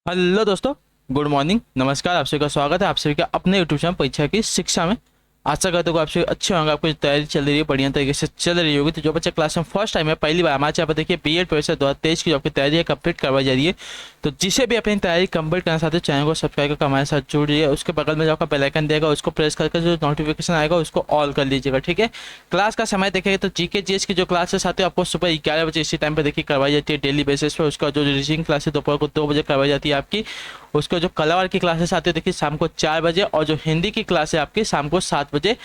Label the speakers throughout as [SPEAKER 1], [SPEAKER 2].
[SPEAKER 1] Hello दोस्तों, good morning, नमस्कार। आप सभी का स्वागत है आप सभी का अपने यूट्यूब चैनल परीक्षा की शिक्षा में। आशा करते हो आप सभी अच्छे होंगे, आपकी तैयारी चल रही है, बढ़िया तरीके से चल रही होगी। तो जो बच्चा क्लास में फर्स्ट टाइम है, पहली बार हमारे यहाँ पर देखिए बीएड प्रोफेसर 2023 की जो आपकी तैयारी है कंप्लीट करवाई जा रही है। तो जिसे भी अपनी तैयारी कंप्लीट करना चाहते हो चैनल को सब्सक्राइब करके हमारे साथ जुड़िए। उसके बगल में जो आपका बेल आइकन देगा उसको प्रेस करके जो नोटिफिकेशन आएगा उसको ऑल कर लीजिएगा, ठीक है। क्लास का समय देखेंगे तो जीके जीएस की जो क्लास है साथियों आपको सुबह 11 बजे इसी टाइम पर देखिए करवाई जाती है डेली बेसिस पर। उसका जो रीजनिंग क्लास है दोपहर को 2 बजे करवाई जाती है आपकी। उसका जो कलावार की क्लासेस आती है देखिए शाम को 4 बजे, और जो हिंदी की क्लास है आपकी शाम को 7 बजे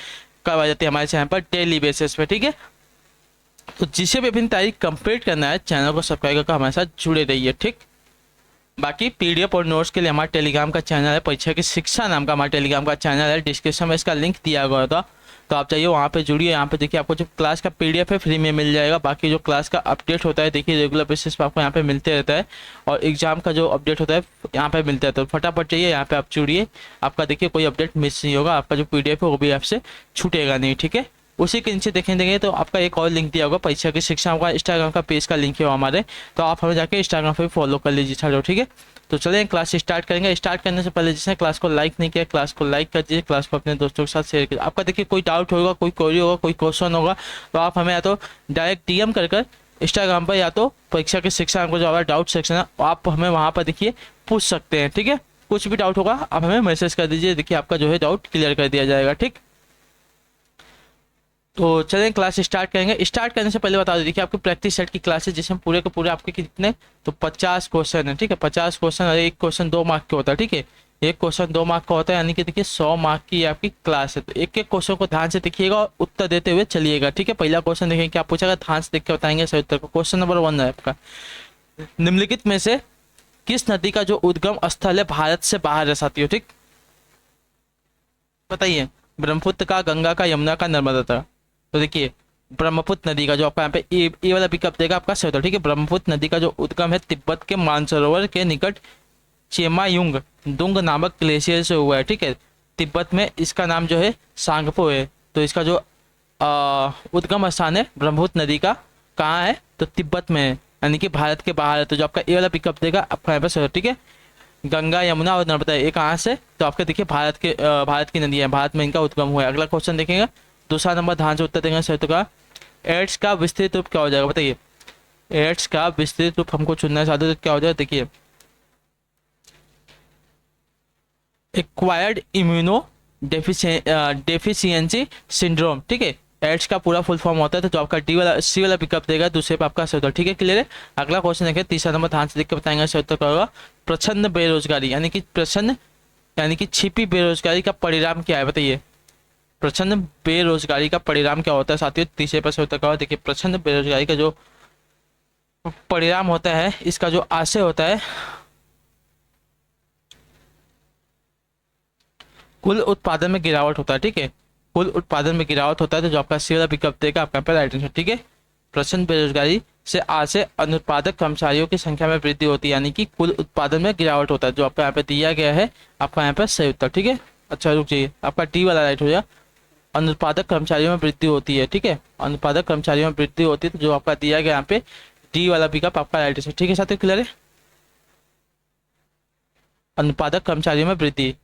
[SPEAKER 1] करवाई जाती है हमारे चैनल पर डेली बेसिस पे, ठीक है। तो जिसे भी अपनी तारीख कंप्लीट करना है चैनल को सब्सक्राइब करके हमारे साथ जुड़े रहिए, ठीक। बाकी पीडीएफ और नोट्स के लिए हमारा टेलीग्राम का चैनल है, परीक्षा की शिक्षा नाम का हमारा टेलीग्राम का चैनल है। डिस्क्रिप्शन में इसका लिंक दिया गया था, तो आप चाहिए वहाँ पे जुड़िए। यहाँ पे देखिए आपको जो क्लास का पीडीएफ है फ्री में मिल जाएगा। बाकी जो क्लास का अपडेट होता है देखिए रेगुलर बेसिस पे आपको यहाँ पे मिलते रहता है, और एग्जाम का जो अपडेट होता है यहाँ पे मिलता है। तो फटाफट चाहिए यहाँ पे आप जुड़िए, आपका देखिए कोई अपडेट मिस नहीं होगा, आपका जो पीडीएफ है वो भी आपसे छूटेगा नहीं, ठीक है। उसी के नीचे देखेंगे तो आपका एक और लिंक दिया होगा परीक्षा की शिक्षा का इंस्टाग्राम का पेज का लिंक है हमारे, तो आप हमें जाके इंस्टाग्राम पे फॉलो कर लीजिए, चलो ठीक है। तो चलिए क्लास स्टार्ट करेंगे। स्टार्ट करने से पहले जिसने क्लास को लाइक नहीं किया क्लास को लाइक कर दीजिए, क्लास को अपने दोस्तों के साथ शेयर कीजिए। आपका देखिए कोई डाउट होगा, कोई क्वेरी होगा, कोई क्वेश्चन होगा, तो आप हमें या तो डायरेक्ट डीएम कर इंस्टाग्राम पर, या तो परीक्षा की शिक्षा को जो हमारा डाउट सेक्शन है आप हमें वहाँ पर देखिए पूछ सकते हैं, ठीक है। कुछ भी डाउट होगा आप हमें मैसेज कर दीजिए, देखिए आपका जो है डाउट क्लियर कर दिया जाएगा, ठीक। तो चलें क्लास स्टार्ट करेंगे। स्टार्ट करने से पहले बता दो देखिए आपकी प्रैक्टिस सेट की क्लास है जिसमें पूरे के पूरे आपके कितने, तो 50 क्वेश्चन है, ठीक है। 50 क्वेश्चन और एक क्वेश्चन 2 मार्क का होता है, ठीक है। एक क्वेश्चन 2 मार्क का होता है, यानी कि देखिए 100 मार्क की आपकी क्लास है। तो एक एक क्वेश्चन को ध्यान से देखिएगा और उत्तर देते हुए चलिएगा, ठीक है। पहला क्वेश्चन देखेंगे क्या पूछेगा, ध्यान से देख के बताएंगे सही उत्तर को। क्वेश्चन नंबर 1 है आपका, निम्नलिखित में से किस नदी का जो उद्गम स्थल है भारत से बाहर है साथियों, ठीक। बताइए, ब्रह्मपुत्र का, गंगा का, यमुना का, नर्मदा का। तो देखिए ब्रह्मपुत्र नदी का जो आपका यहाँ पे ए वाला पिकअप देगा आपका सही होता है, ठीक है। ब्रह्मपुत्र नदी का जो उद्गम है तिब्बत के मानसरोवर के निकट चेमायुंग दुंग नामक ग्लेशियर से हुआ है, ठीक है। तिब्बत में इसका नाम जो है सांगपो है। तो इसका जो उद्गम स्थान है ब्रह्मपुत्र नदी का कहाँ है, तो तिब्बत में है, यानी कि भारत के बाहर है। तो जो आपका ए वाला पिकअप देगा आपका यहाँ पे सही, ठीक है। गंगा, यमुना और नर्मदा ये कहाँ से, तो आपके देखिए भारत की नदी है, भारत में इनका उद्गम हुआ है। अगला क्वेश्चन देखेंगे, दूसरा नंबर ध्यान से उत्तर देंगे सही का। एड्स का विस्तृत रूप क्या हो जाएगा, बताइए। एड्स का विस्तृत रूप हमको चुनना है साथियों, तो क्या हो जाएगा देखिए, एक्वायर्ड इम्यूनो डेफिशिएंसी सिंड्रोम, ठीक है। एड्स का पूरा फुल फॉर्म होता है। तो जो आपका सी वाला पिकअप देगा दूसरे पे आपका सही, ठीक है, क्लियर है। अगला क्वेश्चन देखिए, तीसरा नंबर ध्यान से देख के बताएंगे सही उत्तर क्या होगा। प्रचंड बेरोजगारी यानी कि प्रचंड यानी कि छिपी बेरोजगारी का परिणाम क्या है, बताइए। प्रचंड बेरोजगारी का परिणाम क्या होता है साथियों, तीसरे पर सही उत्तर क्या होगा। देखिए प्रचंड बेरोजगारी का जो परिणाम होता है, इसका जो आशय होता है, कुल उत्पादन में गिरावट होता है, ठीक है। कुल उत्पादन में गिरावट होता है। तो जो आपका सी वाला विकल्प देगा आपका पे राइट आंसर, ठीक है। प्रचंड बेरोजगारी से आशय अनुत्पादक कर्मचारियों की संख्या में वृद्धि होती है, यानी कि कुल उत्पादन में गिरावट होता है। जो आपका यहाँ पे दिया गया है आपका यहाँ पे सही उत्तर, ठीक है। अच्छा रुक जाइए, आपका डी वाला राइट हो जाएगा, अनुत्पादक कर्मचारियों में वृद्धि होती है, ठीक है। अनुत्पादक कर्मचारियों में वृद्धि होती है। तो जो आपका दिया गया यहाँ पे डी वाला विकल्प आपका राइट आंसर, ठीक है साथियों, क्लियर है। अनुत्पादक कर्मचारियों में वृद्धि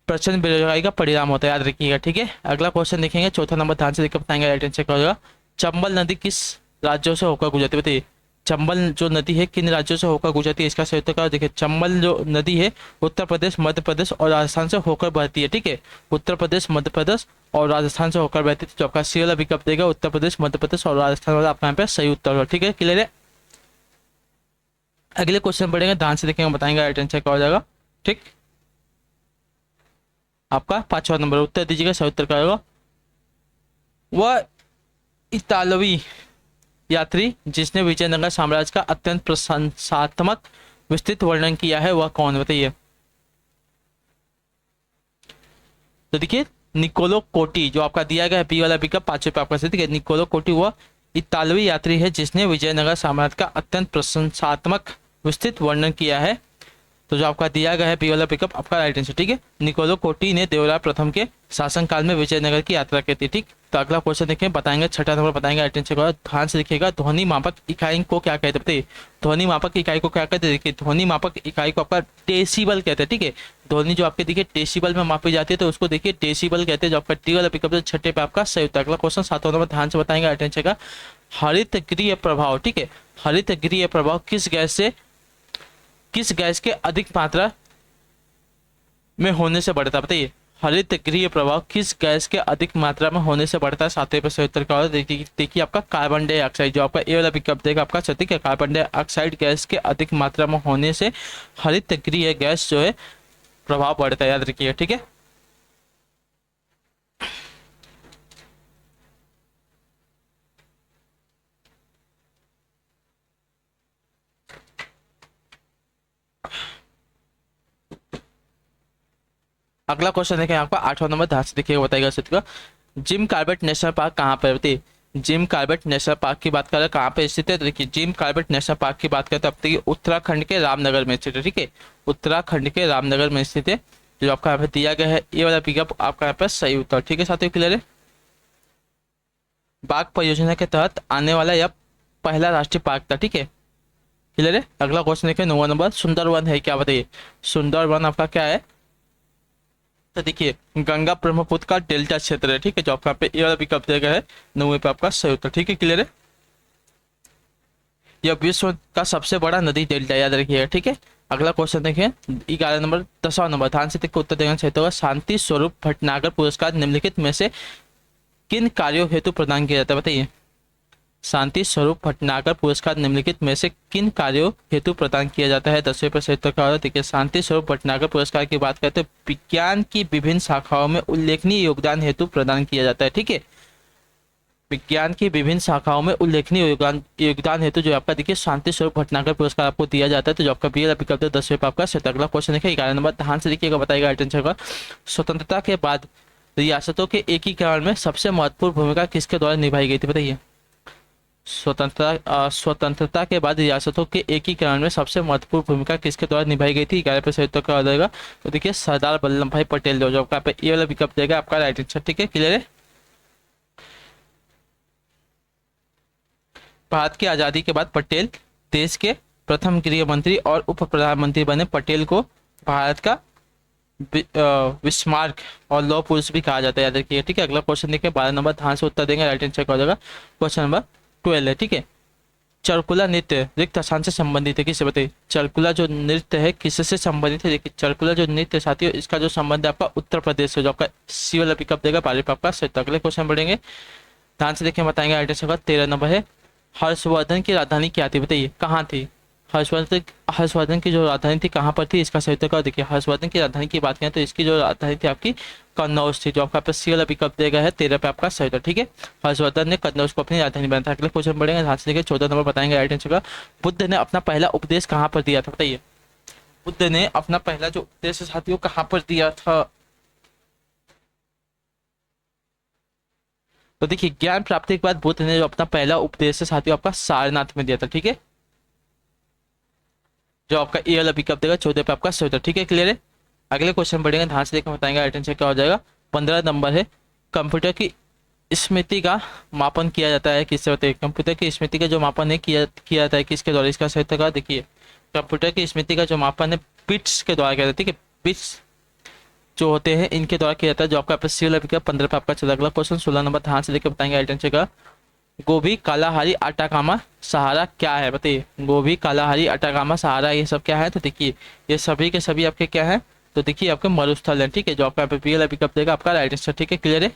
[SPEAKER 1] प्रचंड बेरोजगारी का परिणाम होता है, याद रखिएगा, ठीक है। अगला क्वेश्चन देखेंगे, चौथा नंबर ध्यान से देखकर बताएंगे राइट आंसर क्या होगा। चंबल नदी किस राज्यों से होकर गुजरती है, बताइए। चंबल जो नदी है किन राज्यों से होकर गुजरती है, इसका सही उत्तर क्या होगा। देखिए चंबल जो नदी है उत्तर प्रदेश, मध्य प्रदेश और राजस्थान से होकर बहती है, ठीक है। उत्तर प्रदेश, मध्य प्रदेश और राजस्थान से होकर बहती है। तो आपका सी वाला विकल्प देगा उत्तर प्रदेश, मध्य प्रदेश और राजस्थान वाला आपका यहाँ पे सही उत्तर होगा, ठीक है, क्लियर है। अगले क्वेश्चन पढ़ेंगे, ध्यान से देखेंगे बताएंगे राइट आंसर क्या हो जाएगा, ठीक। आपका 5वां नंबर उत्तर दीजिएगा, सही उत्तर क्या होगा। वह इतालवी यात्री जिसने विजयनगर साम्राज्य का अत्यंत प्रशंसात्मक विस्तृत वर्णन किया है वह कौन, बताइए। तो देखिए निकोलो कोटी जो आपका दिया गया है बी वाला विकल्प 5 पे आपका सही, ठीक है। निकोलो कोटी वह इतालवी यात्री है जिसने विजयनगर साम्राज्य का अत्यंत प्रशंसात्मक विस्तृत वर्णन किया है तो जो आपका दिया गया है बी वाला पिकअप आपका राइट आंसर, ठीक है। निकोलो कोटी ने देवराय प्रथम के शासनकाल में विजयनगर की यात्रा की थी, ठीक। तो अगला क्वेश्चन देखिए, बताएंगे छठा नंबर बताएंगे राइट आंसर को, ध्यान से देखिएगा। ध्वनि मापक इकाई को क्या कहते हैं बताइए। ध्वनि मापक इकाई को क्या कहते हैं, देखिए ध्वनि मापक इकाई को आपका डेसिबल कहते हैं, ठीक है। ध्वनि जो आपके देखिए डेसिबल में मापी जाती है तो उसको देखिए डेसिबल कहते हैं। जो आपका डी वाला पिकअप छठे पे आपका सही होता है। अगला क्वेश्चन सातवां नंबर ध्यान से बताएंगे राइट आंसर का, हरित गृह प्रभाव, ठीक है। हरित गृह प्रभाव किस गैस के अधिक मात्रा में होने से बढ़ता है बताइए। हरित गृह प्रभाव किस गैस के अधिक मात्रा में होने से बढ़ता है, सातवें पे सही उत्तर का होगा। देखिए आपका कार्बन डाइऑक्साइड, जो आपका ए वाला विकल्प देगा आपका सटीक है। कार्बन डाइऑक्साइड गैस के अधिक मात्रा में होने से हरित गृह गैस जो है प्रभाव बढ़ता है, याद रखिए, ठीक है। अगला क्वेश्चन देखें आपका आठवां नंबर, ध्यान से देखिएगा, बताइएगा सत्य का। जिम कॉर्बेट नेशनल पार्क कहाँ पर बताइए। जिम कॉर्बेट नेशनल पार्क की बात करें कहाँ पे स्थित है, तो देखिए जिम कॉर्बेट नेशनल पार्क की बात करते हैं अब देखिए उत्तराखंड के रामनगर में स्थित है, ठीक है। उत्तराखंड के रामनगर में स्थित है। जो आपका यहाँ पे दिया गया है ये वाला पिकअप आपका यहाँ पे सही उत्तर, ठीक है साथियों, क्लियर है। बाघ परियोजना के तहत आने वाला यह पहला राष्ट्रीय पार्क था, ठीक है, क्लियर है। अगला क्वेश्चन देखिए नौवां नंबर, सुंदरवन है क्या बताइए। सुंदरवन आपका क्या है, तो देखिए गंगा ब्रह्मपुत्र का डेल्टा क्षेत्र है, ठीक है। जो आपका पे ये वाला विकल्प दिया गया है नौवें पे आपका सही उत्तर, ठीक है, क्लियर है। यह विश्व का सबसे बड़ा नदी डेल्टा, याद रखिएगा, ठीक है। अगला क्वेश्चन देखिए 11 नंबर 10वां नंबर, ध्यान से देखकर उत्तर देना चाहिए होगा। शांति स्वरूप भटनागर पुरस्कार निम्नलिखित में से किन कार्यों हेतु प्रदान किया जाता है बताइए। शांति स्वरूप भटनागर पुरस्कार निम्नलिखित में से किन कार्यों हेतु प्रदान किया जाता है, 10वें पर सही उत्तर का होगा। देखिए शांति स्वरूप भटनागर पुरस्कार की बात करते हैं विज्ञान की विभिन्न शाखाओं में उल्लेखनीय योगदान हेतु प्रदान किया जाता है, ठीक है। विज्ञान की विभिन्न शाखाओं में उल्लेखनीय योगदान हेतु जो आपका देखिए शांति स्वरूप भटनागर पुरस्कार आपको दिया जाता है। तो जो आपका बी विकल्प है 10वें पर आपका सही। अगला क्वेश्चन देखिए 11 नंबर, ध्यान से देखिएगा, बताएगा आंसर का। स्वतंत्रता के बाद रियासतों के एकीकरण में सबसे महत्वपूर्ण भूमिका किसके द्वारा निभाई गई थी बताइए। स्वतंत्रता के बाद रियासतों के एकीकरण में सबसे महत्वपूर्ण भूमिका किसके द्वारा निभाई गई थी, 11 पे सही उत्तर का जाएगा। तो देखिए सरदार वल्लभ भाई पटेल, जो आपका ये वाला विकल्प देगा आपका राइट आंसर, ठीक है, क्लियर है। भारत की आजादी के बाद पटेल देश के प्रथम गृह मंत्री और उप प्रधानमंत्री बने। पटेल को भारत का विस्मार्क और लौह पुरुष भी कहा जाता है, याद रखिए, ठीक है। अगला क्वेश्चन देखिए 12 नंबर, ध्यान से उत्तर देंगे, राइट आंसर का हो जाएगा क्वेश्चन नंबर 12 है, ठीक है। चरकुला नृत्य रिक्त स्थान से संबंधित है, किससे बताइए। चरकुला जो नृत्य है किससे संबंधित है, देखिए चरकुला जो नृत्य साथियों इसका जो संबंध है आपका उत्तर प्रदेश से। जो आपका सी वाला पिकअप देगा पारी पे आपका सही। अगले क्वेश्चन बढ़ेंगे, ध्यान से देखिए, बताएंगे राइट आंसर का 13 नंबर है। हर्षवर्धन की राजधानी क्या थी बताइए, कहाँ थी। हर्षवर्धन की जो राजधानी थी कहाँ पर थी, इसका सही उत्तर क्या। देखिए हर्षवर्धन की राजधानी की बात करें तो इसकी जो राजधानी थी आपकी कन्नौज थी। जो आपका सी वाला पिकअप देगा है 13 पे आपका सही उत्तर, ठीक है। हर्षवर्धन ने कन्नौज को अपनी राजधानी बनाया था। अगले क्वेश्चन बढ़ेंगे, ध्यान से देखिए 14 नंबर बताएंगे राइट आंसर का। बुद्ध ने अपना पहला उपदेश कहाँ पर दिया था बताइए। बुद्ध ने अपना पहला जो उपदेश साथियों कहाँ पर दिया था, तो देखिए ज्ञान प्राप्ति के बाद बुद्ध ने जो अपना पहला उपदेश है साथियों आपका सारनाथ में दिया था, ठीक है। जो आपका ए वाला पिकअप देगा 14 पे आपका सही उत्तर, ठीक है, क्लियर है। अगले क्वेश्चन बढ़ेंगे, ध्यान से देखकर बताएंगे राइट आंसर क्या हो जाएगा। 15 नंबर है, कंप्यूटर की स्मृति का मापन किया जाता है किससे बताइए। कंप्यूटर की स्मृति का जो मापन है किया जाता है किसके द्वारा, इसका सही उत्तर देखिए। कंप्यूटर की स्मृति का जो मापन है बिट्स के द्वारा किया जाता है, ठीक है। बिट्स जो होते हैं इनके द्वारा किया जाता है। जो आपका सी वाला पिकअप 15 पे आपका चला। अगला क्वेश्चन 16 नंबर, ध्यान से देखकर बताएंगे राइट आंसर का। गोभी कालाहारी अटाकामा सहारा क्या है बताइए। गोभी कालाहारी अटाकामा सहारा ये सब क्या है, तो देखिए ये सभी के सभी आपके क्या है, तो देखिए आपके मरुस्थल है, ठीक है। जो आपका पिकअप देगा आपका राइट आंसर, ठीक है, क्लियर है।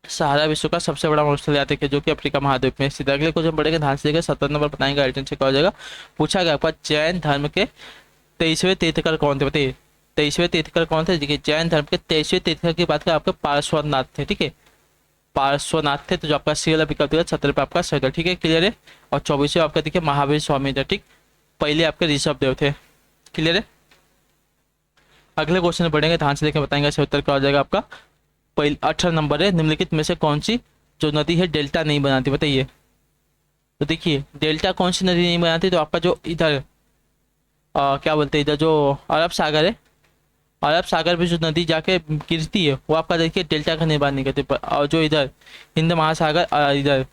[SPEAKER 1] सहारा विश्व का सबसे बड़ा मरुस्थल याद है जो कि अफ्रीका महाद्वीप में स्थित है। अगले क्वेश्चन बढ़ेगा, ध्यान से देखिए 17 नंबर बताएंगे राइट आंसर क्या हो जाएगा। पूछा गया आपका जैन धर्म के 23वें तीर्थकर कौन थे बताइए। 23वें तीर्थकर कौन थे, देखिए जैन धर्म के 23वें तीर्थकर की बात करें आपके पार्श्वनाथ थे, ठीक है, पार्श्वनाथ थे। तो जो आपका सी वाला विकल्प देगा 17 पे आपका सही था, ठीक है, क्लियर है। और 24वें आपका देखिए महावीर स्वामी थे, ठीक, पहले आपके ऋषभ देव थे, क्लियर है। अगले क्वेश्चन बढ़ेंगे, ध्यान से देखकर बताएंगे सही उत्तर क्या हो जाएगा आपका। 18 नंबर है, निम्नलिखित में से कौन सी जो नदी है डेल्टा नहीं बनाती बताइए। तो देखिए डेल्टा कौन सी नदी नहीं बनाती, तो आपका जो इधर क्या बोलते हैं, इधर जो अरब सागर है, अरब सागर में जो नदी जाके गिरती है वो आपका देखिए डेल्टा का निर्माण नहीं करती। और जो इधर हिंद महासागर इधर,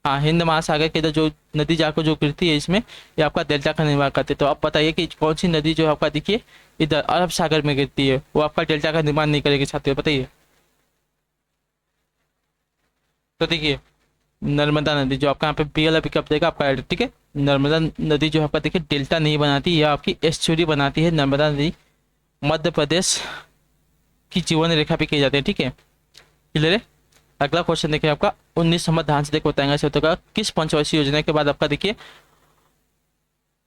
[SPEAKER 1] हाँ हिंद महासागर के इधर जो नदी जाकर जो गिरती है इसमें, ये आपका डेल्टा का निर्माण करती है। तो आप बताइए कि कौन सी नदी जो आपका देखिए इधर अरब सागर में गिरती है वो आपका डेल्टा का निर्माण नहीं करेगी साथियों, बताइए। तो देखिए नर्मदा नदी जो आपका यहाँ पे पी वाला पिकअप देगा आपका एड, ठीक है। नर्मदा नदी जो आपका देखिए डेल्टा नहीं बनाती, यह आपकी एस्चुरी बनाती है। नर्मदा नदी मध्य प्रदेश की जीवन रेखा पे की जाती है, ठीक है, क्लियर है। अगला क्वेश्चन देखिए आपका 19 नंबर, ध्यान से देखो बताएंगे से होगा किस पंचवर्षीय योजना के बाद आपका देखिए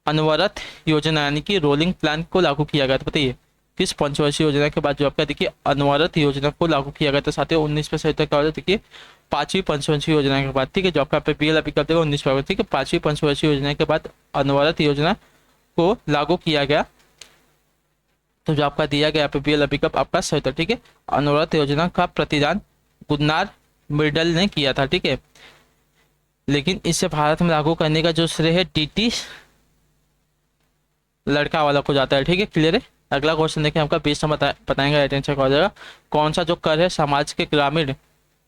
[SPEAKER 1] अनवरत योजना यानी कि रोलिंग प्लान को लागू किया गया था, बताइए किस पंचवर्षीय योजना के बाद जो आपका देखिए अनवरत योजना को लागू किया गया था साथियों। 19 पे सही उत्तर क्या होगा, देखिए पांचवी पंचवर्षीय योजना के बाद, ठीक है, जो आपका पे पीएल अभी करते 19 पे, ठीक है, पांचवी पंचवर्षीय योजना के बाद अनवरत योजना को लागू किया गया। तो जो आपका दिया गया पे पीएल अभी कप आपका सही उत्तर, ठीक है। अनवरत योजना का प्रतिदान गुन्नार मिडल ने किया था, ठीक है, लेकिन इसे भारत में लागू करने का जो श्रेय है डीटी लड़का वाला को जाता है, ठीक है, क्लियर है। अगला क्वेश्चन देखिए आपका 20 नंबर बताएंगे राइट आंसर क्या हो जाएगा। कौन सा जो कर है समाज के ग्रामीण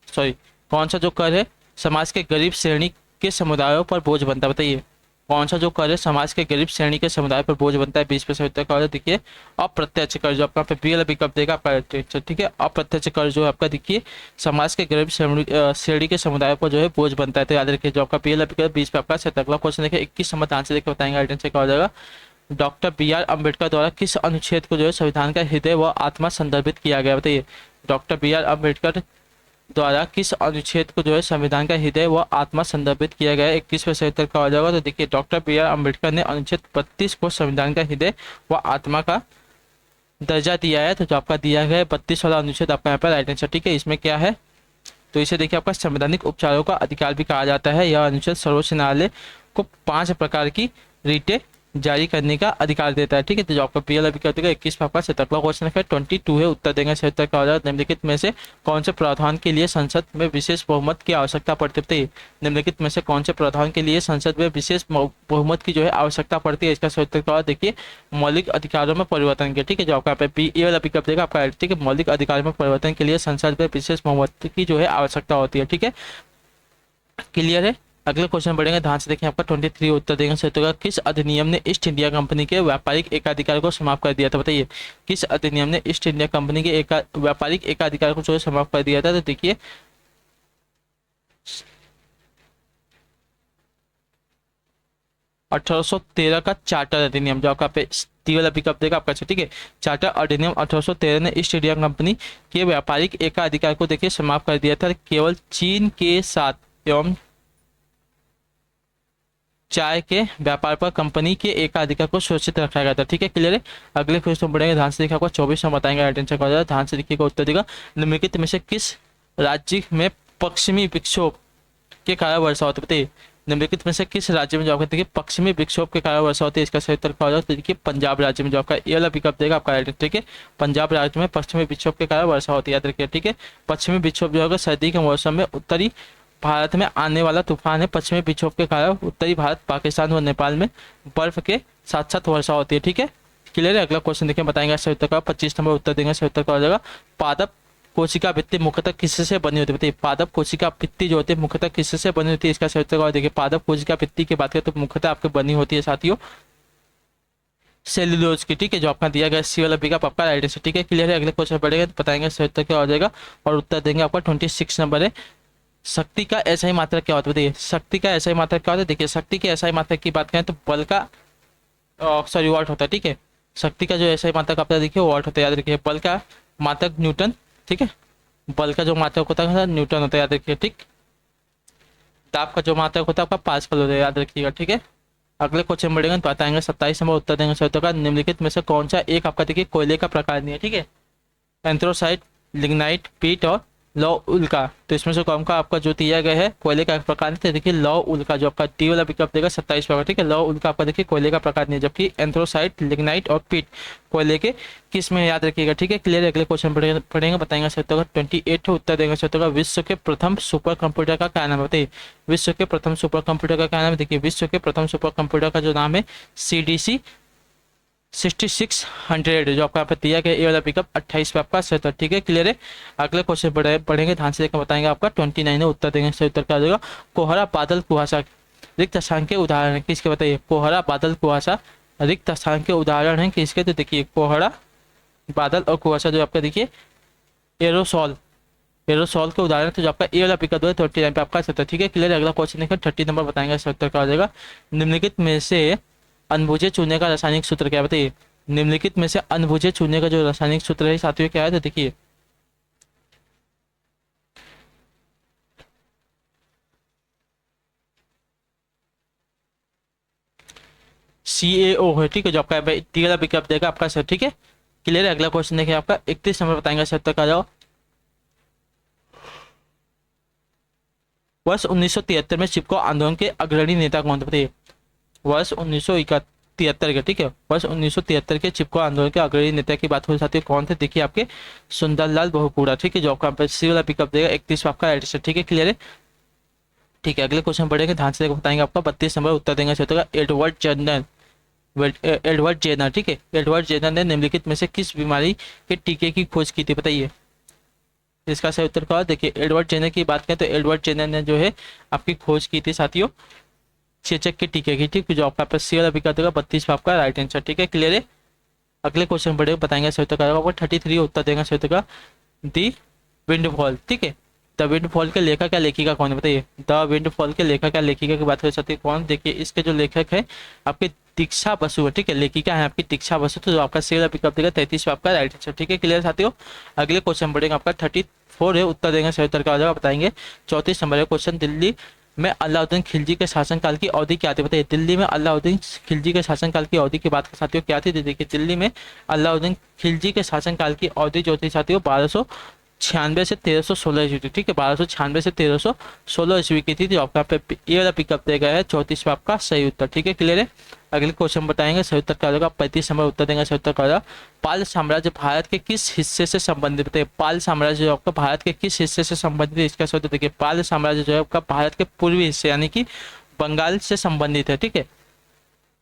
[SPEAKER 1] सॉरी कौन सा जो कर है समाज के गरीब श्रेणी के समुदायों पर बोझ बनता है, बताइए कौन सा जो कर है समाज के गरीब श्रेणी के समुदाय पर बोझ बनता है। 20% उत्तर का हो जाएगा, देखिए अप्रत्यक्ष कर जो आपका पीएल विकल्प देगा आपका, ठीक है, अप्रत्यक्ष कर जो आपका देखिए समाज के गरीब श्रेणी के समुदाय पर जो है बोझ बनता है। तो याद रखिए जो आपका पीएल विकल्प 20 पे आपका सही। अगला क्वेश्चन देखिए 21 नंबर ध्यान से देखकर बताएंगे राइट आंसर क्या हो जाएगा। डॉक्टर बी आर अम्बेडकर द्वारा किस अनुच्छेद को जो है संविधान का हृदय व आत्मा संदर्भित किया गया, बताइए डॉक्टर बी आर अम्बेडकर द्वारा किस अनुच्छेद को जो है संविधान का हृदय व आत्मा संदर्भित किया गया है। 21 पे सही उत्तर का हो जाएगा। तो देखिए डॉक्टर बी आर अम्बेडकर ने अनुच्छेद 32 को संविधान का हृदय व आत्मा का दर्जा दिया है। तो जो आपका दिया गया है 32 वाला अनुच्छेद आपका यहाँ पर राइट आंसर, ठीक है। इसमें क्या है, तो इसे देखिए आपका संवैधानिक उपचारों का अधिकार भी कहा जाता है। यह अनुच्छेद सर्वोच्च न्यायालय को 5 प्रकार की रीटें जारी करने का अधिकार देता है, ठीक है। तो जो आपका पीएल अभी कर देगा 21 पे आपका अगला क्वेश्चन है 22 है, उत्तर देंगे सही उत्तर का हो जाएगा। निम्नलिखित में से कौन से प्रावधान के लिए संसद में विशेष बहुमत की आवश्यकता पड़ती है, निम्नलिखित में से कौन से प्रावधान के लिए संसद में विशेष बहुमत की जो है आवश्यकता पड़ती है। इसका सही उत्तर का देखिए मौलिक अधिकारों में परिवर्तन के, ठीक है, जो आपका पीएल अभी कर देगा आपका, ठीक है, मौलिक अधिकारों में परिवर्तन के लिए संसद में विशेष बहुमत की जो है आवश्यकता होती है, ठीक है, क्लियर है। अगले क्वेश्चन बढ़ेंगे ध्यान से देखें आपका 23 उत्तर देंगे सही होगा। किस अधिनियम ने ईस्ट इंडिया कंपनी के व्यापारिक एकाधिकार को समाप्त कर दिया था, बताइए किस अधिनियम ने ईस्ट इंडिया कंपनी के व्यापारिक एकाधिकार को जो है समाप्त कर दिया था। तो देखिए 1813 का चार्टर अधिनियम जो आपका पे तीवल पिकअप देगा आपका, ठीक है, चार्टर अधिनियम 1813 ने ईस्ट इंडिया कंपनी के व्यापारिक एकाधिकार को देखिए समाप्त कर दिया था। केवल चीन के साथ एवं चाय के व्यापार पर कंपनी के एकाधिकार को सुरक्षित रखा गया था, ठीक है, क्लियर है। अगले क्वेश्चन बढ़ेंगे ध्यान से देखिए आपको 24 में बताएंगे राइट आंसर क्या हो जाएगा। ध्यान से देखिएगा उत्तर देगा निम्नलिखित में से किस राज्य में पश्चिमी विक्षोभ के कारण वर्षा होती है, बताइए निम्नलिखित में से किस राज्य में जो आपका देखिए पश्चिमी विक्षोभ के कारण वर्षा होती है। इसका सही उत्तर क्या हो जाएगा, तो देखिए पंजाब राज्य में जो आपका ये वाला विकल्प देगा आपका राइट, ठीक है, पंजाब राज्य में पश्चिमी विक्षोभ के कारण वर्षा होती है, याद रखिए, ठीक है। पश्चिमी विक्षोभ जो होगा सर्दी के मौसम में उत्तरी भारत में आने वाला तूफान है। पश्चिमी विक्षोभ के कारण उत्तरी भारत, पाकिस्तान व नेपाल में बर्फ के साथ साथ वर्षा होती है, ठीक है, क्लियर है। अगला क्वेश्चन देखिए बताएंगे सही उत्तर का 25 नंबर उत्तर देंगे सही उत्तर का हो जाएगा। पादप कोशिका भित्ति मुख्यतः किससे बनी होती है, बताइए पादप कोशिका भित्ति जो होती है मुख्यतः किससे बनी होती है। इसका सही उत्तर देखिए पादप कोशिका भित्ति की बात करें तो मुख्यतः आपके बनी होती है साथियों सेल्यूलोज की, ठीक है, जो आपका दिया गया सी वाला विकल्प आपका राइट आंसर, ठीक है, क्लियर है। अगले क्वेश्चन पढ़ेगा तो बताएंगे सही उत्तर क्या हो जाएगा और उत्तर देंगे आपका 26 नंबर है। शक्ति का ऐसा ही मात्रक क्या होता है, बताइए शक्ति का ऐसा ही मात्रक क्या होता है। देखिए शक्ति के ऐसा ही मात्रक की बात करें तो बल का सॉरी वाट होता है, ठीक है, शक्ति का जो ऐसा ही मात्रक आपका देखिए वाट होता है, याद रखिए। बल का मात्रक न्यूटन, ठीक है, बल का जो मात्रक होता है न्यूटन होता है, याद रखिए, ठीक। दाब का जो मात्रक होता है आपका पास्कल होता है, याद रखिएगा, ठीक है। अगले क्वेश्चन बढ़ेंगे तो बताएंगे 27 नंबर उत्तर देंगे सही का निम्नलिखित में से कौन सा एक आपका देखिए कोयले का प्रकार नहीं है, ठीक है, एंथ्रोसाइट, लिग्नाइट, पीट और लौ उल्का। तो इसमें से कौन का आपका जो दिया गया है कोयले का प्रकार है, देखिए लौ उल्का जो आपका टी वाला विकल्प देगा 27 पर, ठीक है, लौ उल्का आपका देखिए कोयले का प्रकार नहीं है, जबकि एंथ्रोसाइट, लिग्नाइट और पीट कोयले के किस में याद रखिएगा, ठीक है, क्लियर। अगले क्वेश्चन पढ़ेंगे बताएंगे सत्य का 28 उत्तर देंगे सत्य का विश्व के प्रथम सुपर कंप्यूटर का क्या नाम है, बताइए विश्व के प्रथम सुपर कंप्यूटर का क्या नाम है। देखिए विश्व के प्रथम सुपर कंप्यूटर का जो नाम है CDC 6600 जो आपका यहाँ पे दिया गया, ये वाला पिकअप 28 पे आपका सही उत्तर। ठीक है, क्लियर है। अगले क्वेश्चन पढ़ेंगे, ध्यान से देखकर बताएंगे। आपका 29 है, उत्तर देंगे, सही उत्तर क्या हो जाएगा? कोहरा बादल कुहासा रिक्त स्थान के उदाहरण है किसके, बताइए। कोहरा बादल कुहासा रिक्त स्थान के उदाहरण है किसके? तो देखिए कोहरा बादल और कुहासा जो आपका देखिए एरोसॉल, एरोसॉल के उदाहरण। तो जो आपका ए वाला पिकअप है 29 पे आपका सही उत्तर। ठीक है, क्लियर। अगला क्वेश्चन देखिए 30 नंबर बताएंगे, सही उत्तर क्या हो जाएगा? निम्नलिखित में से अनबुझे चूने का रासायनिक सूत्र क्या है, बताइए। निम्नलिखित में से अनबुझे चूने का जो रासायनिक सूत्र है साथियों क्या है? तो देखिए CaO है। ठीक है, जो आपका टी वाला पिकअप देगा आपका सर। ठीक है, क्लियर है। अगला क्वेश्चन देखिए आपका 31 नंबर बताएंगे, सही उत्तर क्या जाओ? वर्ष 1973 में चिपको आंदोलन के अग्रणी नेता कौन थे, बताइए। वर्ष 1973 के, ठीक है, वर्ष 1973 के चिपको आंदोलन के अग्रणी नेता की बात हो जाती है, कौन थे? देखिए आपके सुंदरलाल बहुगुणा। ठीक है, जो आपका सी वाला पिकअप देगा 31 आपका एडिशन। ठीक है, क्लियर है। ठीक है, अगले क्वेश्चन पढ़ेंगे, ध्यान से बताएंगे। आपका 32 नंबर उत्तर देंगे, सही होगा एडवर्ड जनरल, एडवर्ड जेनर। ठीक है, एडवर्ड जेनर ने निम्नलिखित में से किस बीमारी के टीके की खोज की थी, बताइए। इसका सही उत्तर क्या? देखिए एडवर्ड जेनर की बात करें तो एडवर्ड जेनर ने जो है आपकी खोज की थी साथियों चेचक के टीके की। ठीक, जो आपका सी वाला विकल्प होगा 32 पे आपका राइट आंसर। ठीक है, क्लियर है। अगले क्वेश्चन पढ़ेगा, बताएंगे सही उत्तर क्या होगा? 33 उत्तर देगा सही उत्तर का दी विंडफॉल। ठीक है, द विंडफॉल के लेखक या लेखिका कौन है, बताइए। द विंडफॉल के लेखक या लेखिका की बात कर सकते हैं कौन? देखिए इसके जो लेखक है आपके दीक्षा बसु है। ठीक है, लेखिका है आपकी दीक्षा बसु। तो जो आपका सी वाला पिकअप देगा 33 पे आपका राइट आंसर। ठीक है, क्लियर साथियों। अगले क्वेश्चन पढ़ेगा आपका 34 है, उत्तर देंगे सही उत्तर का हो जाएगा, बताएंगे। 34 नंबर है क्वेश्चन, दिल्ली में अलाउद्दीन खिलजी के शासनकाल की अवधि क्या थी, बताइए। दिल्ली में अलाउद्दीन खिलजी के शासनकाल की अवधि की बात कर साथियों क्या थी? देखिए दिल्ली में अलाउद्दीन खिलजी के शासनकाल की अवधि जो थी साथियों 1296 से 1316 ईस्वी थी। ठीक है, 1296 से 1316 ईस्वी की थी। जो आपका पे ये वाला पिकअप दिया गया है 34 में आपका सही उत्तर। ठीक है, क्लियर है। अगले क्वेश्चन बताएंगे, सही उत्तर क्या होगा? 35 नंबर उत्तर देंगे, सही उत्तर क्या होगा? पाल साम्राज्य भारत के किस हिस्से से संबंधित, बताइए। पाल साम्राज्य जो आपका भारत के किस हिस्से से संबंधित है, इसका सही उत्तर देखिए। पाल साम्राज्य जो है आपका भारत के पूर्वी हिस्से यानी कि बंगाल से संबंधित है। ठीक है,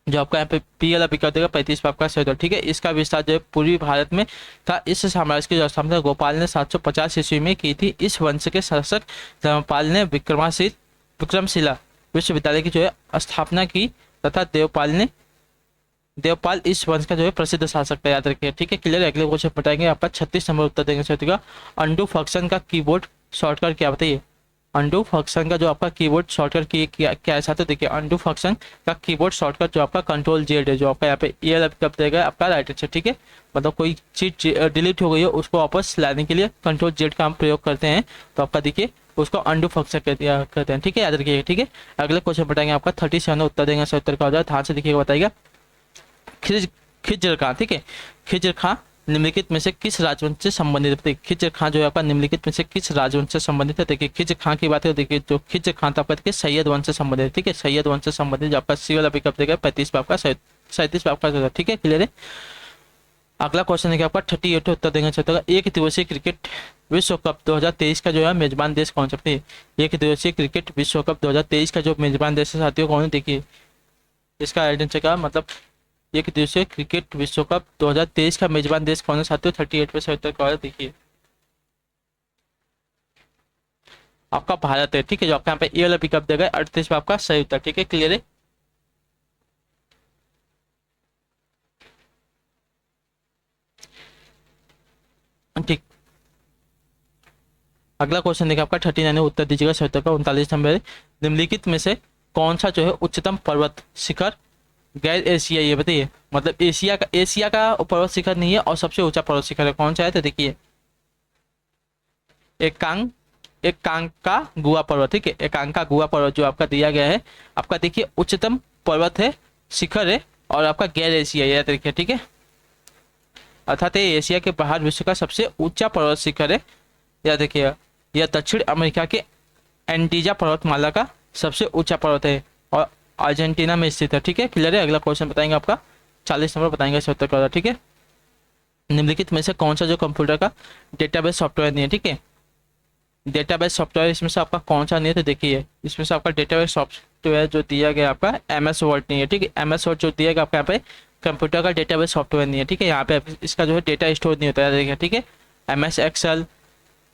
[SPEAKER 1] जो आपका यहाँ पे पी वाला पिकअप देगा 35 पे आपका सही उत्तर। ठीक है, इसका विस्तार जो है पूर्वी भारत में था। इस साम्राज्य की जो स्थापना गोपाल ने 750 ईस्वी में की थी। इस वंश के शासक धर्मपाल ने विक्रमशिला विश्वविद्यालय की जो है स्थापना की तथा देवपाल इस वंश का जो है प्रसिद्ध शासक था, याद रखिए। ठीक है, क्लियर। अगले क्वेश्चन बताएंगे आपका 36 नंबर उत्तर देंगे सही का अंडू फंक्शन का कीबोर्ड शॉर्टकट क्या, बताइए। अंडू फंक्शन का जो आपका कीबोर्ड शॉर्टकट क्या है साथियों? देखिए अंडू फंक्शन का कीबोर्ड शॉर्टकट जो आपका कंट्रोल जेड है, जो आपका यहाँ पे ये कब देगा आपका राइट आंसर। ठीक है, मतलब कोई चीज डिलीट हो गई है उसको वापस लाने के लिए कंट्रोल जेड का हम प्रयोग करते हैं, तो आपका देखिए उसको अंडू फंक्शन करते हैं। ठीक है, याद रखिएगा। ठीक है, अगले क्वेश्चन बताएंगे आपका 37 उत्तर देंगे सही उत्तर का हो जाए, ध्यान से देखिएगा, बताइएगा। खिज्र खां, ठीक है, खिज्र खां निम्नलिखित में से किस राजवंश से संबंधित है? खिज्र खां जो है आपका निम्नलिखित में से किस राजवंश से संबंधित है? देखिए खिज्र खां की बात है, देखिए जो खिज्र खां था आपका देखिए सैयद वंश से संबंधित है। ठीक है, सैयद वंश से संबंधित जो आपका सी वाला पिकअप देगा 35 पे आपका 37 पे आपका। ठीक है, क्लियर है। अगला क्वेश्चन है आपका 38 उत्तर देंगे चाहता एक दिवसीय क्रिकेट विश्व कप 2023 का जो है मेजबान देश कौन सा है? एक दिवसीय क्रिकेट विश्व कप 2023 का जो मेजबान देश है साथियों कौन है? देखिए इसका आइडेंटिटी का मतलब एक दिवसीय क्रिकेट विश्व कप 2023 का मेजबान देश कौन है साथियों? 38 पे सही उत्तर क्या है? देखिए आपका भारत है। ठीक है, जो आपका यहाँ पे ए वाला पिकअप देगा 38 पे आपका सही उत्तर। ठीक है, क्लियर है। ठीक, अगला क्वेश्चन देखिए आपका 39 उत्तर दीजिएगा सही उत्तर का 39 नंबर। निम्नलिखित में से कौन सा जो है उच्चतम पर्वत शिखर गैर एशियाई है? बताइए, मतलब एशिया का पर्वत शिखर नहीं है और सबसे ऊंचा पर्वत शिखर है, कौन सा है? तो देखिए एकांका गुआ पर्वत। ठीक है, एकांका गुआ पर्वत जो आपका दिया गया है आपका देखिए उच्चतम पर्वत है, शिखर है और आपका गैर एशियाई है, देखिए। ठीक है, अर्थात ये एशिया के बाहर विश्व का सबसे ऊंचा पर्वत शिखर है, या देखिए यह दक्षिण अमेरिका के एंटीजा पर्वतमाला का सबसे ऊंचा पर्वत है और अर्जेंटीना में स्थित है। ठीक है, क्लियर है। अगला क्वेश्चन बताएंगे आपका 40 नंबर बताएंगे सही उत्तर क्या होगा। ठीक है, निम्नलिखित में से कौन सा जो कंप्यूटर का डेटाबेस सॉफ्टवेयर नहीं है? ठीक है, डेटाबेस सॉफ्टवेयर इसमें से आपका कौन सा नहीं है? तो देखिए इसमें से आपका डेटाबेस सॉफ्टवेयर जो दिया गया आपका MS वर्ड नहीं है। ठीक है, MS वर्ड जो दिया गया आपका यहाँ पे कंप्यूटर का डेटाबेस सॉफ्टवेयर नहीं है, ठीक है। यहाँ पे इसका जो है डेटा स्टोर नहीं होता है, देखिए, ठीक है। MS Excel,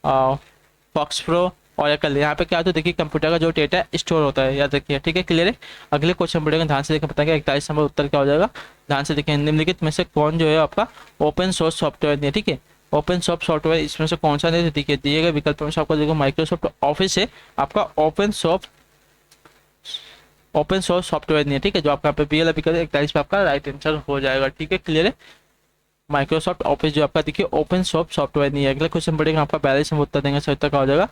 [SPEAKER 1] FoxPro, Oracle, यहाँ पे क्या होता है देखिए, कंप्यूटर का जो डेटा स्टोर होता है, याद रखिए, ठीक है, क्लियर है। अगले क्वेश्चन पढ़ेंगे, ध्यान से देखकर बताएंगे 41 नंबर उत्तर क्या हो जाएगा। ध्यान से देखिए, निम्नलिखित में से कौन जो है आपका ओपन सोर्स सॉफ्टवेयर नहीं है, ठीक है। ओपन सोर्स सॉफ्टवेयर इसमें से कौन सा नहीं है, देखिए दिए गए विकल्प में से आपको देखो माइक्रोसॉफ्ट ऑफिस है आपका ओपन सोर्स सॉफ्टवेयर नहीं है, ठीक है। जो आपका पे BL विकल्प 41 पे आपका राइट आंसर हो जाएगा, ठीक है, क्लियर है। माइक्रोसॉफ्ट ऑफिस जो आपका देखिए ओपन सोर्स सॉफ्टवेयर नहीं है। अगला क्वेश्चन पढ़ेगा आपका 42 में उत्तर देंगे, सही उत्तर का हो जाएगा।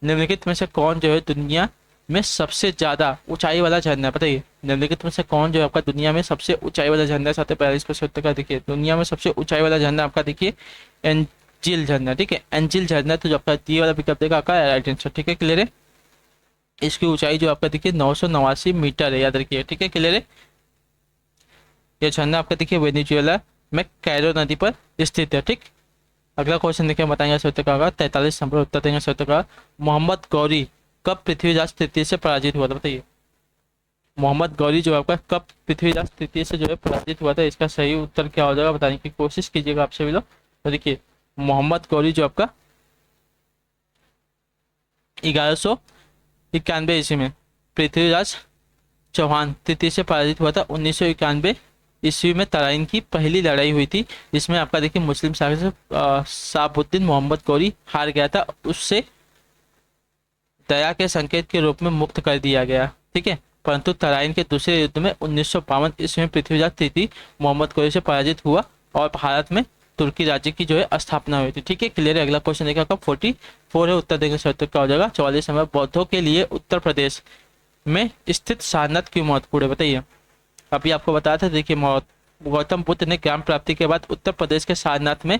[SPEAKER 1] निम्नलिखित में से कौन जो है दुनिया में सबसे ज्यादा ऊंचाई वाला झरना है, बताइए। निम्नलिखित में से कौन जो है आपका दुनिया में सबसे ऊंचाई वाला झरना है, 42% उत्तर का देखिए। दुनिया में सबसे ऊंचाई वाला झरना आपका देखिए एंजिल झरना, ठीक है, एंजिल झरना। तो जो आपका दिए वाला विकल्प देगा आपका राइट आंसर, ठीक है, क्लियर है। इसकी ऊंचाई जो आपका देखिए 989 मीटर है, याद रखिए, ठीक है, क्लियर है। यह झरना आपका देखिए वेनेजुएला में कैरो नदी पर स्थित है, ठीक। अगला क्वेश्चन देखिए, बताएंगे सत्य का होगा 43 नंबर उत्तर देंगे सत्य का। मोहम्मद गौरी कब पृथ्वीराज तृतीय से पराजित हुआ था, बताइए। मोहम्मद गौरी जो आपका कब पृथ्वीराज तृतीय से जो है पराजित हुआ था, इसका सही उत्तर क्या हो जाएगा बताने की कोशिश कीजिएगा आपसे भी लोग। तो देखिए, मोहम्मद गौरी जो आपका 1191 ईस्वी में पृथ्वीराज चौहान तृतीय से पराजित हुआ था। 1991 ईस्वी में तराइन की पहली लड़ाई हुई थी, जिसमें आपका देखिए मुस्लिम शासक शहाबुद्दीन मोहम्मद गौरी हार गया था, उससे दया के संकेत के रूप में मुक्त कर दिया गया, ठीक है। परंतु तराइन के दूसरे युद्ध में 1952 ईस्वी में पृथ्वीराज तृतीय मोहम्मद गौरी से पराजित हुआ और भारत में तुर्की राज्य की जो है स्थापना हुई थी, ठीक है, क्लियर है। अगला क्वेश्चन देखिए आपका 44 है, उत्तर देंगे सही उत्तर क्या हो जाएगा। 44 नंबर, बौद्धों के लिए उत्तर प्रदेश में स्थित सारनाथ क्यों महत्वपूर्ण है, बताइए। अभी आपको बताया था, देखिए गौतम बुद्ध ने ज्ञान प्राप्ति के बाद उत्तर प्रदेश के सारनाथ में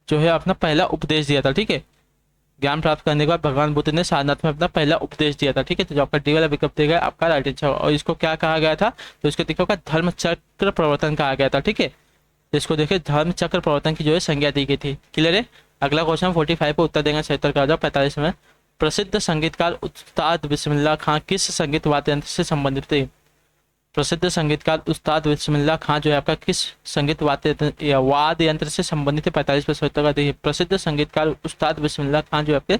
[SPEAKER 1] जो है अपना पहला उपदेश दिया था, ठीक है। ज्ञान प्राप्त करने के बाद भगवान बुद्ध ने सारनाथ में अपना पहला उपदेश दिया था, ठीक है। तो जो आपका डी वाला विकल्प दिया गया आपका राइट आंसर। और इसको क्या कहा गया था, तो इसको देखो का धर्म चक्र प्रवर्तन कहा गया था, ठीक है। तो इसको देखिए धर्म चक्र प्रवर्तन की जो है संज्ञा दी गई थी, क्लियर है। अगला क्वेश्चन 45 पे उत्तर देंगे सही उत्तर का हो जाएगा 45 में। प्रसिद्ध संगीतकार उस्ताद बिस्मिल्लाह खां किस संगीत वाद्य यंत्र से संबंधित थे। प्रसिद्ध संगीतकार उस्ताद बिस्मिल्लाह खां जो है आपका किस संगीत वाद्य यंत्र से संबंधित है, 45% का देखिए। प्रसिद्ध संगीतकार उस्ताद बिस्मिल्लाह खां जो है आपके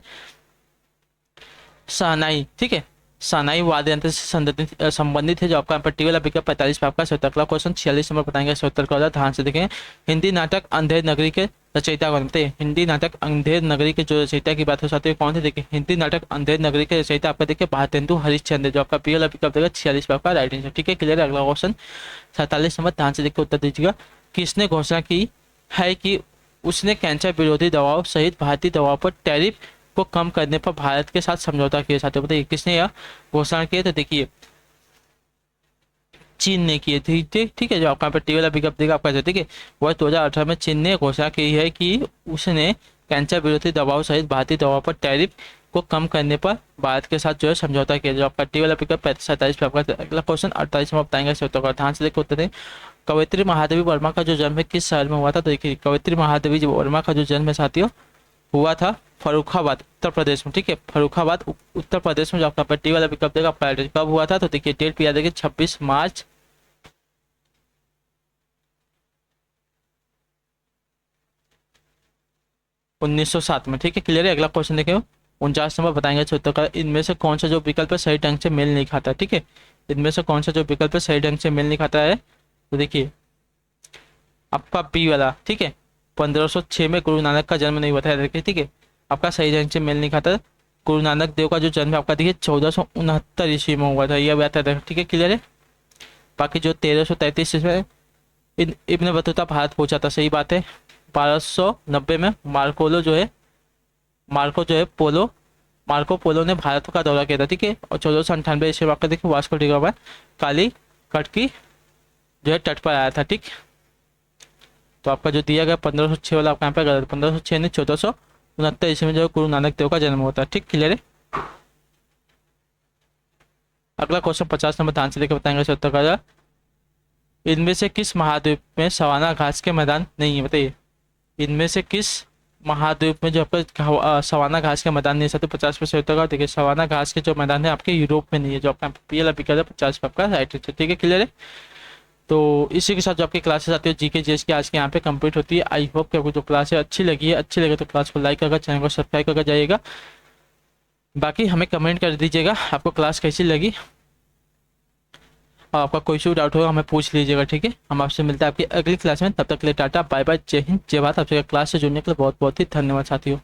[SPEAKER 1] शहनाई, ठीक है, शहनाई वाद्य यंत्र से संबंधित है, जो आपका पर्टिकुलर विकल्प 45 पे आपका सही। अगला क्वेश्चन 46 नंबर बताएंगे सही उत्तर का हो जाए, ध्यान से देखें। हिंदी नाटक अंधेर नगरी के रचयिता कौन थे। हिंदी नाटक अंधेर नगरी के जो रचयिता की बात हो जाती है कौन थे, देखिए हिंदी नाटक अंधेर नगरी के रचयिता आपका देखिए भारतेंदु हरिश्चंद्र, जो आपका पीएल विकल्प देगा 46 पे आपका राइट आंसर, ठीक है, क्लियर है। अगला क्वेश्चन 47 नंबर, ध्यान से देखकर उत्तर दीजिएगा। किसने घोषणा की है कि उसने कैंसर विरोधी दवाओं सहित भारतीय दवाओं पर टैरिफ को कम करने पर भारत के साथ समझौता किया जाता है, बताइए किसने यह घोषणा की है। तो देखिए चीन ने की है, ठीक है। जो आपका पर्टिकुलर विकल्प देगा आपका, ठीक है, वह 2018 में चीन ने घोषणा की है कि उसने कैंसर विरोधी दवाओं सहित भारतीय दवाओं पर टैरिफ को कम करने पर भारत के साथ जो है समझौता किया। जो आपका पर्टिकुलर विकल्प 47 पे आपका। अगला क्वेश्चन 48 में बताएंगे ध्यान से देखो उत्तर दें। कवयित्री महादेवी वर्मा का जो जन्म है किस शहर में हुआ था, तो देखिए कवयित्री महादेवी वर्मा का जो जन्म है साथियों हुआ था फरुखाबाद उत्तर प्रदेश में, ठीक है, फरुखाबाद उत्तर प्रदेश में। जो आपका पट्टी वाला विकल्प देगा कब हुआ था, तो देखिए डेट पे याद है 26 मार्च 1907 में, ठीक है, क्लियर है। अगला क्वेश्चन देखिए 49 नंबर बताएंगे उत्तर का। इनमें से कौन सा जो विकल्प है सही ढंग से मेल नहीं खाता, ठीक है, इनमें से कौन सा जो विकल्प है सही ढंग से मेल नहीं खाता है, तो देखिए आपका बी वाला, ठीक है, 1506 में गुरु नानक का जन्म नहीं हुआ था, देखिए, ठीक है, आपका सही ढंग से मेल नहीं खाता। गुरु नानक देव का जो जन्म आपका देखिए 1469 ईस्वी में हुआ था, यह बात है, ठीक है, क्लियर है। बाकी जो 1333 में इब्न बतूता भारत पहुंचा था, सही बात है। 1290 में मार्को पोलो ने भारत का दौरा किया था, ठीक है, और 1498 ईस्वी में आपका देखिए वास्को डी गामा काली कट की जो है तट पर आया था, ठीक। तो आपका जो दिया गया 1506 वाला आपका यहाँ पे गलत, 1506 नहीं 1469 ईस्वी में जो गुरु नानक देव का जन्म होता है, ठीक, क्लियर है। अगला क्वेश्चन 50 नंबर ध्यान से लेकर बताएंगे उत्तर का। इनमें से किस महाद्वीप में सवाना घास के मैदान नहीं है, बताइए। इनमें से किस महाद्वीप में जो आपका सवाना घास का मैदान नहीं है, 50% होगा। देखिए सवाना घास के जो मैदान है आपके यूरोप में नहीं है, जो आपका पीएल अभी कर 50 पे आपका राइट है। ठीक है, क्लियर है। तो इसी के साथ जो आपकी क्लासेस आती है जीके जीएस की आज के यहाँ पे कंप्लीट होती है। आई होप कि आपको जो क्लास है अच्छी लगी है। अच्छी लगे तो क्लास को लाइक करके चैनल को सब्सक्राइब करके जाइएगा। बाकी हमें कमेंट कर दीजिएगा आपको क्लास कैसी लगी, और आपका कोई भी डाउट होगा हमें पूछ लीजिएगा। ठीक है, हम आपसे मिलते हैं आपकी अगली क्लास में। तब तक के लिए टाटा बाय बाय, जय हिंद जय भारत। आपसे क्लास से जुड़ने के लिए बहुत बहुत ही धन्यवाद साथियों।